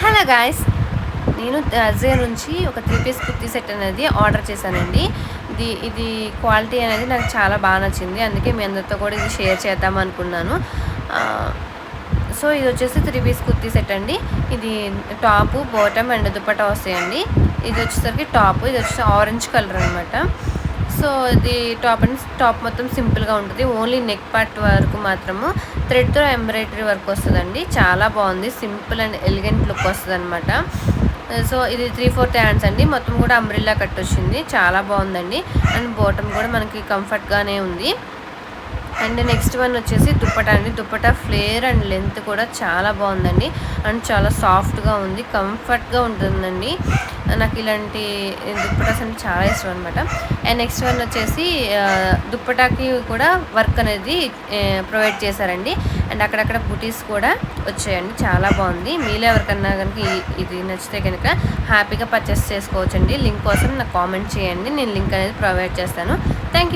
Hello guys, నేను అజయ్ నుంచి ఒక 3 పీస్ కుర్తీ సెట్ అనేది ఆర్డర్ చేశానండి. ఇది క్వాలిటీ అనేది నాకు చాలా బాగా నచ్చింది. అందుకే మీ అందరితో కూడా ఇది షేర్ చేద్దాం అనుకున్నాను. సో ఇది వచ్చేసి 3 పీస్ కుర్తీ సెట్ అండి. ఇది టాపు, బాటమ్ అండ్ దుపట్టా వస్తాయండి. ఇది వచ్చేసరికి టాప్, ఇది వచ్చేసి ఆరెంజ్ కలర్ అనమాట. సో ఇది టాప్ మొత్తం సింపుల్గా ఉంటుంది. ఓన్లీ నెక్ పార్ట్ వరకు మాత్రము థ్రెడ్తో ఎంబ్రాయిడరీ వర్క్ వస్తుందండి. చాలా బాగుంది, సింపుల్ అండ్ ఎలిగెంట్ లుక్ వస్తుంది అనమాట. సో ఇది 3/4 హ్యాండ్స్ అండి. మొత్తం కూడా అంబ్రిల్లా కట్ వచ్చింది, చాలా బాగుందండి. అండ్ బాటమ్ కూడా మనకి కంఫర్ట్గానే ఉంది. అండ్ నెక్స్ట్ వన్ వచ్చేసి దుప్పటా అండి. దుప్పటా ఫ్లేర్ అండ్ లెంత్ కూడా చాలా బాగుందండి. అండ్ చాలా సాఫ్ట్గా ఉంది, కంఫర్ట్గా ఉంటుందండి. నాకు ఇలాంటి దుప్పటాస్ అంటే చాలా ఇష్టం అనమాట. అండ్ నెక్స్ట్ వన్ వచ్చేసి దుప్పటాకి కూడా వర్క్ అనేది ప్రొవైడ్ చేశారండి. అండ్ అక్కడక్కడ బుటీస్ కూడా వచ్చాయండి, చాలా బాగుంది. మీలో ఎవరికన్నా కనుక ఇది నచ్చితే కనుక హ్యాపీగా పర్చేస్ చేసుకోవచ్చండి. లింక్ కోసం నాకు కామెంట్ చేయండి, నేను లింక్ అనేది ప్రొవైడ్ చేస్తాను. Thank you.